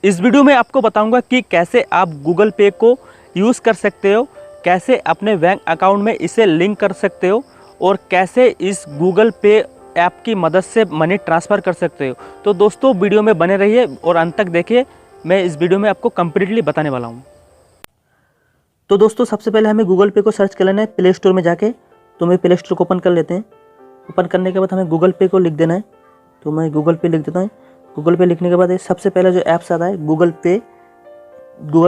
इस वीडियो में आपको बताऊंगा कि कैसे आप गूगल पे को यूज़ कर सकते हो, कैसे अपने बैंक अकाउंट में इसे लिंक कर सकते हो और कैसे इस गूगल पे ऐप की मदद से मनी ट्रांसफ़र कर सकते हो। तो दोस्तों वीडियो में बने रहिए और अंत तक देखिए, मैं इस वीडियो में आपको कम्प्लीटली बताने वाला हूँ। तो दोस्तों सबसे पहले हमें गूगल पे को सर्च कर लेना है प्ले स्टोर में जाके। तो मैं प्ले स्टोर को ओपन कर लेते हैं। ओपन करने के बाद हमें गूगल पे को लिख देना है। तो मैं गूगल पे लिख देता हूँ। गूगल पे लिखने के बाद ये सबसे पहले जो ऐप्स आता है गूगल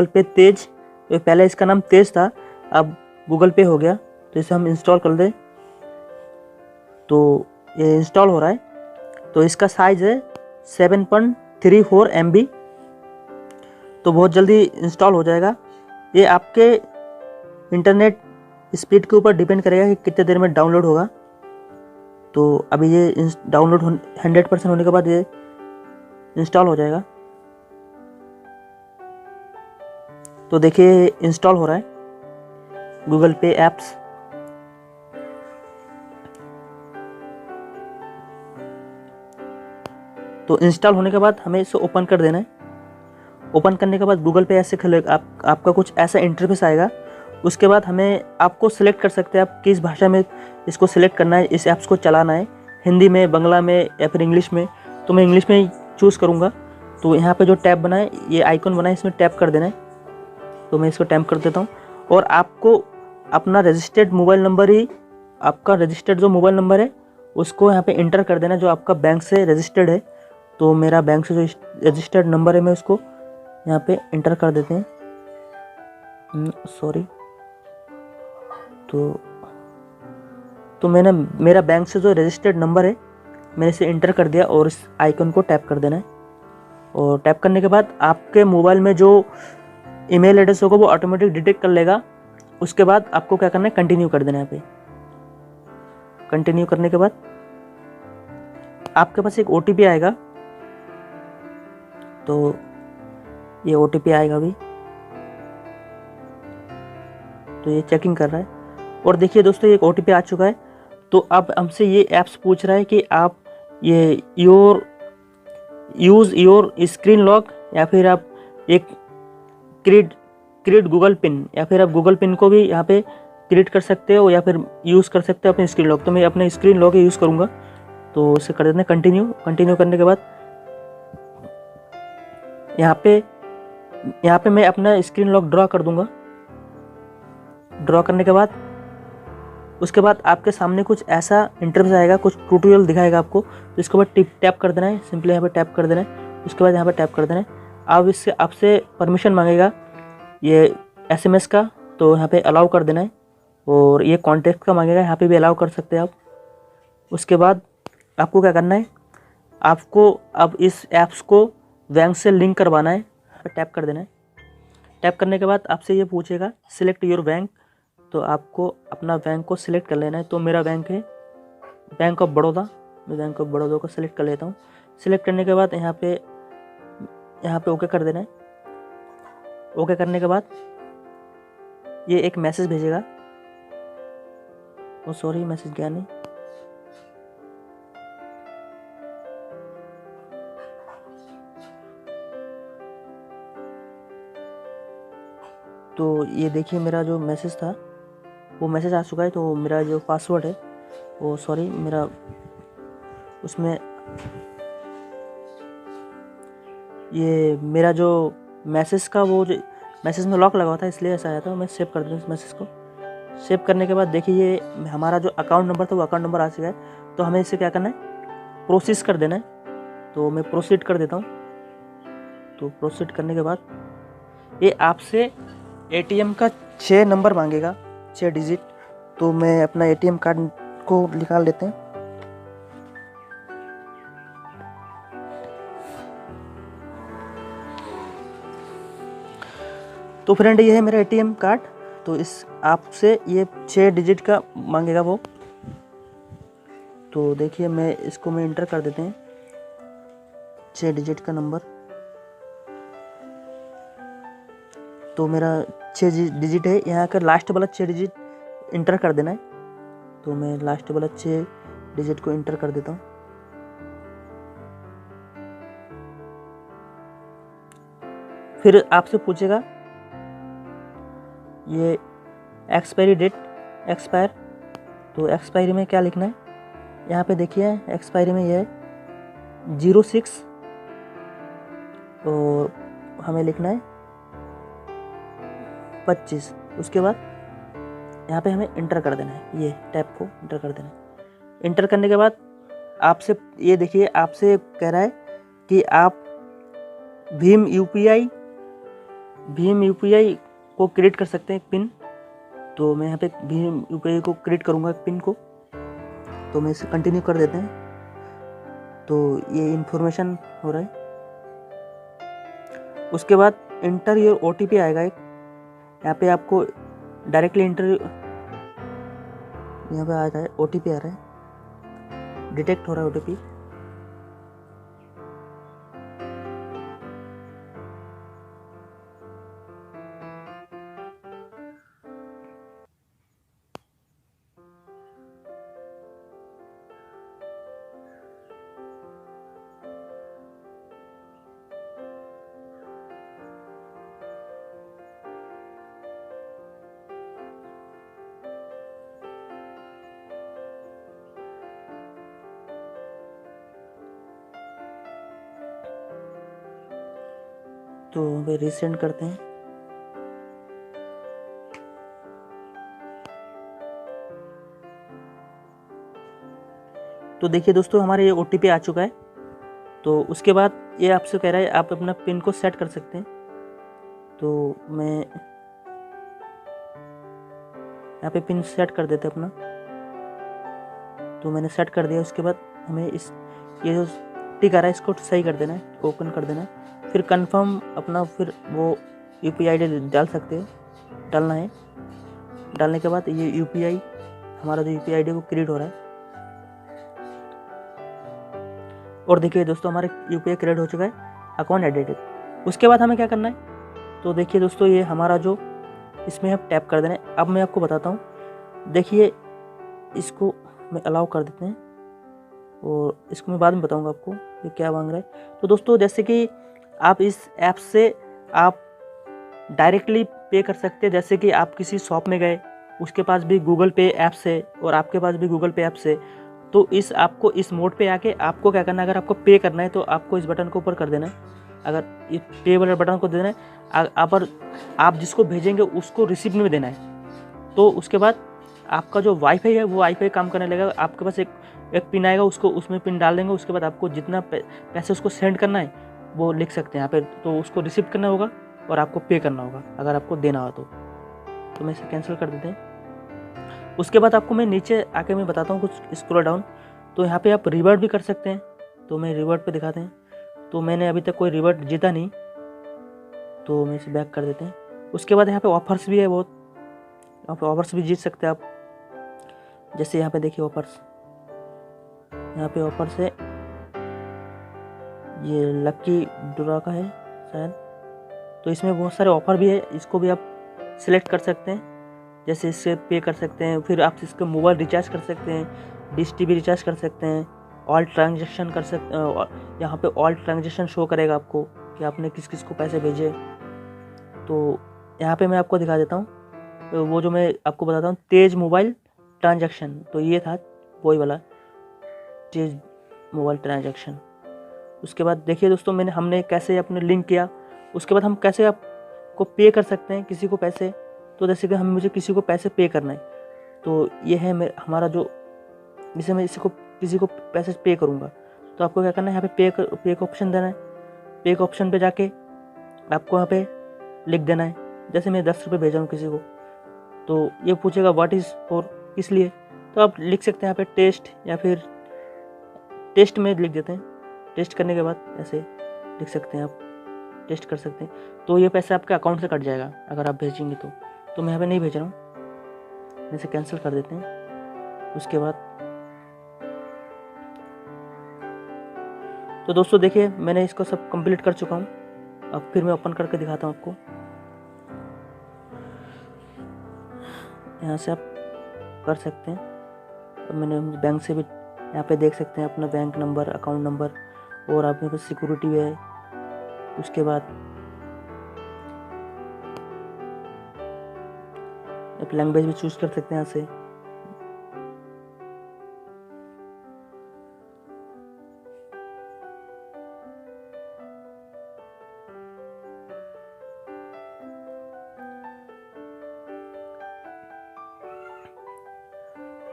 पे तेज। ये पहले इसका नाम तेज था, अब गूगल पे हो गया। तो इसे हम इंस्टॉल कर दें। तो ये इंस्टॉल हो रहा है। तो इसका साइज़ है 7.34 MB। तो बहुत जल्दी इंस्टॉल हो जाएगा। ये आपके इंटरनेट स्पीड के ऊपर डिपेंड करेगा कि कितने देर में डाउनलोड होगा। तो अभी ये डाउनलोड 100% होने के बाद ये इंस्टॉल हो जाएगा। तो देखिए इंस्टॉल हो रहा है गूगल पे ऐप्स। तो इंस्टॉल होने के बाद हमें इसे ओपन कर देना है। ओपन करने के बाद गूगल पे ऐसे खुलेगा, आपका कुछ ऐसा इंटरफेस आएगा। उसके बाद हमें आपको सिलेक्ट कर सकते हैं आप किस भाषा में इसको सिलेक्ट करना है, इस ऐप्स को चलाना है, हिंदी में, बांग्ला में या फिर इंग्लिश में। तो मैं इंग्लिश में ही चूज़ करूँगा। तो यहाँ पे जो टैब बना है, ये आइकन बना है, इसमें टैप कर देना है। तो मैं इसको टैप कर देता हूँ। और आपको अपना रजिस्टर्ड मोबाइल नंबर ही, आपका रजिस्टर्ड जो मोबाइल नंबर है उसको यहाँ पे इंटर कर देना जो आपका बैंक से रजिस्टर्ड है। तो मेरा बैंक से जो रजिस्टर्ड नंबर है मैं उसको यहाँ पे इंटर कर देते हैं। सॉरी। तो मैंने मेरा बैंक से जो रजिस्टर्ड नंबर है मैंने इसे इंटर कर दिया और इस आइकन को टैप कर देना है। और टैप करने के बाद आपके मोबाइल में जो ईमेल एड्रेस होगा वो ऑटोमेटिक डिटेक्ट कर लेगा। उसके बाद आपको क्या करना है, कंटिन्यू कर देना है। यहाँ पे कंटिन्यू करने के बाद आपके पास एक OTP आएगा। तो ये OTP आएगा अभी। तो ये चेकिंग कर रहा है। और देखिए दोस्तों ये एक OTP आ चुका है। तो अब हमसे ये ऐप्स पूछ रहा है कि आप ये यूज़ योर स्क्रीन लॉक या फिर आप एक क्रिएट गूगल पिन, या फिर आप गूगल पिन को भी यहाँ पे क्रिएट कर सकते हो या फिर यूज़ कर सकते हो अपने स्क्रीन लॉक। तो मैं अपने स्क्रीन लॉक ही यूज़ करूँगा। तो उसे कर देते हैं कंटिन्यू करने के बाद यहाँ पे मैं अपना स्क्रीन लॉक ड्रॉ कर दूंगा। ड्रॉ करने के बाद उसके बाद आपके सामने कुछ ऐसा इंटरफेस आएगा, कुछ ट्यूटोरियल दिखाएगा आपको। तो इसके बाद टैप कर देना है, सिंपली यहाँ पे टैप कर देना है। उसके बाद यहाँ पे टैप कर देना है। अब इससे आपसे परमिशन मांगेगा ये SMS का, तो यहाँ पे अलाउ कर देना है। और ये कॉन्टैक्ट का मांगेगा, यहाँ पे भी अलाउ कर सकते हैं आप। उसके बाद आपको क्या करना है, आपको अब इस ऐप्स को बैंक से लिंक करवाना है। टैप कर देना है। टैप करने के बाद आपसे ये पूछेगा सिलेक्ट योर बैंक। तो आपको अपना बैंक को सिलेक्ट कर लेना है। तो मेरा बैंक है बैंक ऑफ बड़ौदा। मैं बैंक ऑफ बड़ौदा को सिलेक्ट कर लेता हूँ। सिलेक्ट करने के बाद यहाँ पे ओके कर देना है। ओके करने के बाद ये एक मैसेज भेजेगा। ओ सॉरी, मैसेज गया नहीं। तो ये देखिए मेरा जो मैसेज था वो मैसेज आ चुका है। तो मेरा जो पासवर्ड है वो सॉरी मेरा उसमें ये मेरा जो मैसेज का वो जो मैसेज में लॉक लगा हुआ था इसलिए ऐसा आया था। मैं सेव कर दूँ इस मैसेज को। सेव करने के बाद देखिए ये हमारा जो अकाउंट नंबर था वो अकाउंट नंबर आ चुका है। तो हमें इसे क्या करना है, प्रोसेस कर देना है। तो मैं प्रोसीड कर देता हूँ। तो प्रोसीड करने के बाद ये आपसे ATM का 6 नंबर मांगेगा, 6 डिजिट। तो मैं अपना ATM कार्ड को निकाल लेते हैं। तो फ्रेंड ये है मेरा ATM कार्ड। तो इस आपसे ये 6 डिजिट का मांगेगा वो। तो देखिए मैं इसको इंटर कर देते हैं 6 डिजिट का नंबर। तो मेरा 6 डिजिट है। यहाँ का लास्ट वाला 6 डिजिट इंटर कर देना है। तो मैं लास्ट वाला 6 डिजिट को इंटर कर देता हूँ। फिर आपसे पूछेगा ये एक्सपायरी डेट, एक्सपायर, तो एक्सपायरी में क्या लिखना है, यहाँ पे देखिए एक्सपायरी में ये है 06 और हमें लिखना है 25। उसके बाद यहाँ पे हमें इंटर कर देना है, ये टैब को इंटर कर देना है। इंटर करने के बाद आपसे ये देखिए आपसे कह रहा है कि आप भीम यूपीआई को क्रिएट कर सकते हैं पिन। तो मैं यहाँ पे भीम यूपीआई को क्रिएट करूँगा पिन को, तो मैं इसे कंटिन्यू कर देते हैं। तो ये इन्फॉर्मेशन हो रहा है। उसके बाद इंटर योर ओटीपी आएगा एक, यहाँ पे आपको डायरेक्टली यहाँ पे आ रहा है ओटीपी आ रहा है, डिटेक्ट हो रहा है ओटीपी। तो वे रीसेंड करते हैं। तो देखिए दोस्तों हमारे ये ओटीपी आ चुका है। तो उसके बाद ये आपसे कह रहा है आप अपना पिन को सेट कर सकते हैं। तो मैं यहाँ पे पिन सेट कर देते अपना, तो मैंने सेट कर दिया। उसके बाद हमें ये जो टिक आ रहा है इसको सही कर देना है, ओपन कर देना है। फिर कंफर्म अपना फिर वो यूपीआई आईडी डाल सकते हैं, डालना है। डालने के बाद ये यूपीआई हमारा जो यूपीआई आईडी वो क्रिएट हो रहा है। और देखिए दोस्तों हमारे यूपीआई क्रिएट हो चुका है, अकाउंट एडिटेड। उसके बाद हमें क्या करना है, तो देखिए दोस्तों ये हमारा जो इसमें आप टैप कर देना है। अब मैं आपको बताता हूँ, देखिए इसको मैं अलाउ कर देते हैं और इसको मैं बाद में बताऊँगा आपको ये क्या मांग रहा है। तो दोस्तों जैसे कि आप इस ऐप से आप डायरेक्टली पे कर सकते हैं। जैसे कि आप किसी शॉप में गए, उसके पास भी गूगल पे ऐप से और आपके पास भी गूगल पे ऐप से, तो आपको इस मोड पे आके आपको क्या करना है, अगर आपको पे करना है तो आपको इस बटन को ऊपर कर देना है। अगर ये पे वाले बटन को देना है, अगर आप जिसको भेजेंगे उसको रिसीप्ट में देना है। तो उसके बाद आपका जो वाईफाई है वो वाईफाई काम करने लगेगा। आपके पास एक पिन आएगा, उसको उसमें पिन डाल देंगे। उसके बाद आपको जितना पैसे उसको सेंड करना है वो लिख सकते हैं यहाँ पे, तो उसको रिसीव करना होगा और आपको पे करना होगा अगर आपको देना हो तो मैं इसे कैंसिल कर देते हैं। उसके बाद आपको मैं नीचे आके मैं बताता हूँ कुछ स्क्रॉल डाउन। तो यहाँ पे आप रिवॉर्ड भी कर सकते हैं, तो मैं रिवॉर्ड पे दिखाते हैं। तो मैंने अभी तक कोई रिवॉर्ड जीता नहीं, तो मैं इसे बैक कर देते हैं। उसके बाद यहाँ पे ऑफर्स भी है बहुत, यहाँ पे ऑफर्स भी जीत सकते हैं आप। जैसे यहाँ पे देखिए ऑफर्स, यहाँ पे ऑफर्स है, ये लक्की ड्रॉ का है शायद। तो इसमें बहुत सारे ऑफर भी है, इसको भी आप सिलेक्ट कर सकते हैं। जैसे इससे पे कर सकते हैं, फिर आप इसके मोबाइल रिचार्ज कर सकते हैं, डिश टीवी रिचार्ज कर सकते हैं, ऑल ट्रांजेक्शन कर सकते हैं। यहाँ पे ऑल ट्रांजेक्शन शो करेगा आपको कि आपने किस किस को पैसे भेजे। तो यहाँ पे मैं आपको दिखा देता हूँ, तो वो जो मैं आपको बताता हूँ तेज मोबाइल ट्रांजेक्शन, तो ये था वही वाला तेज मोबाइल ट्रांजेक्शन। उसके बाद देखिए दोस्तों हमने कैसे अपने लिंक किया। उसके बाद हम कैसे आपको पे कर सकते हैं किसी को पैसे। तो जैसे कि मुझे किसी को पैसे पे करना है, तो ये है हमारा जो, जिसे मैं किसी को पैसे पे करूँगा, तो आपको क्या करना है, यहाँ पे पे का ऑप्शन देना है। पे का ऑप्शन पे जाके आपको यहाँ पे लिख देना है। जैसे मैं 10 रुपये भेजा हूँ किसी को, तो ये पूछेगा व्हाट इज़ फॉर, किस लिए, तो आप लिख सकते हैं यहाँ पे टेस्ट, या फिर टेस्ट में लिख देते हैं। टेस्ट करने के बाद ऐसे लिख सकते हैं, आप टेस्ट कर सकते हैं। तो ये पैसा आपके अकाउंट से कट जाएगा अगर आप भेजेंगे तो मैं यहाँ पे नहीं भेज रहा हूँ, मैं इसे कैंसिल कर देते हैं। उसके बाद तो दोस्तों देखिए मैंने इसको सब कंप्लीट कर चुका हूँ। अब फिर मैं ओपन करके दिखाता हूँ आपको। यहाँ से आप कर सकते हैं। अब मैंने बैंक से भी यहाँ पे देख सकते हैं अपना बैंक नंबर, अकाउंट नंबर, और आप यहाँ पे सिक्योरिटी है। उसके बाद आप लैंग्वेज भी चूज कर सकते हैं यहाँ से।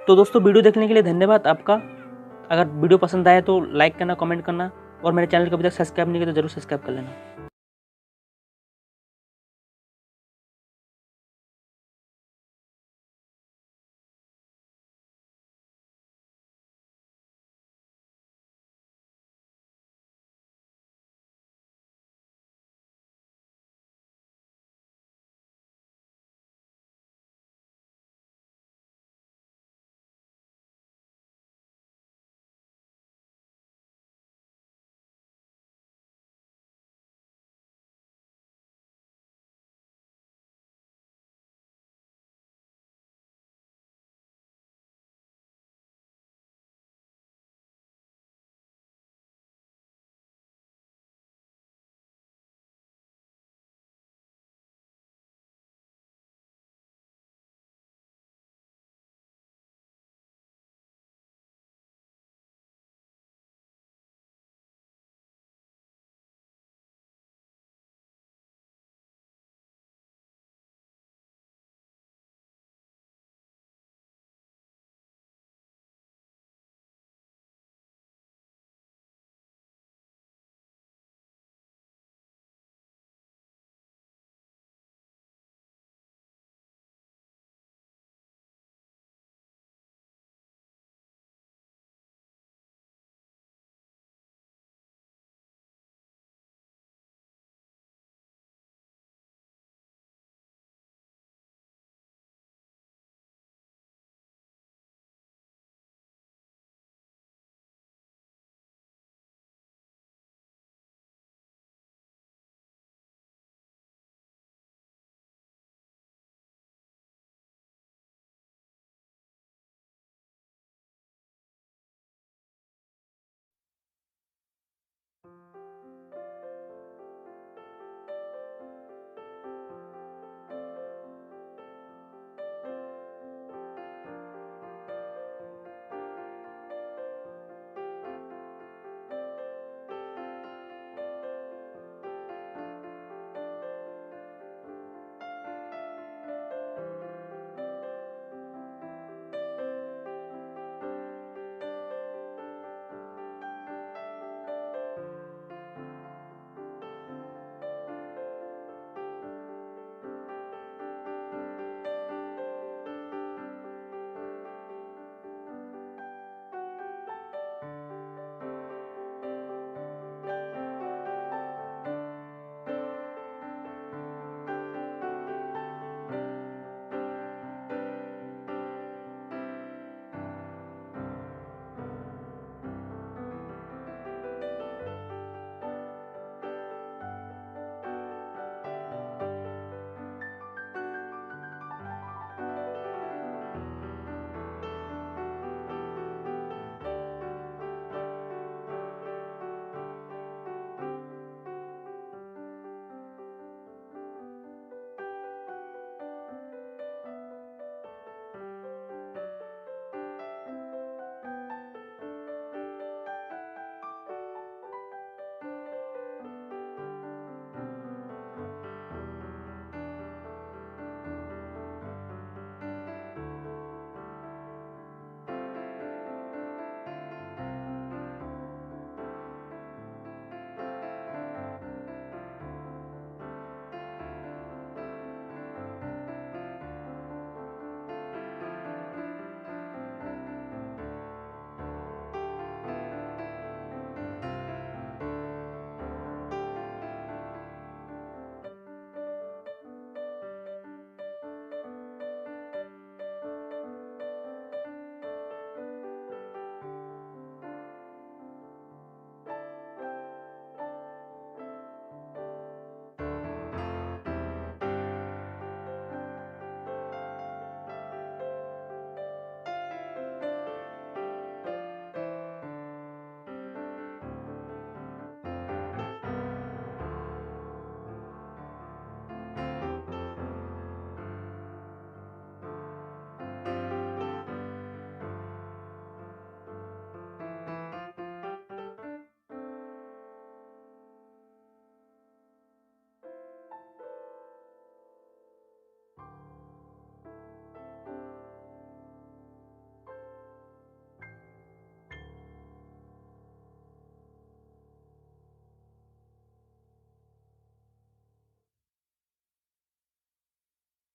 तो दोस्तों वीडियो देखने के लिए धन्यवाद आपका। अगर वीडियो पसंद आए तो लाइक करना, कमेंट करना, और मेरे चैनल को अभी तक सब्सक्राइब नहीं किया तो जरूर सब्सक्राइब कर लेना।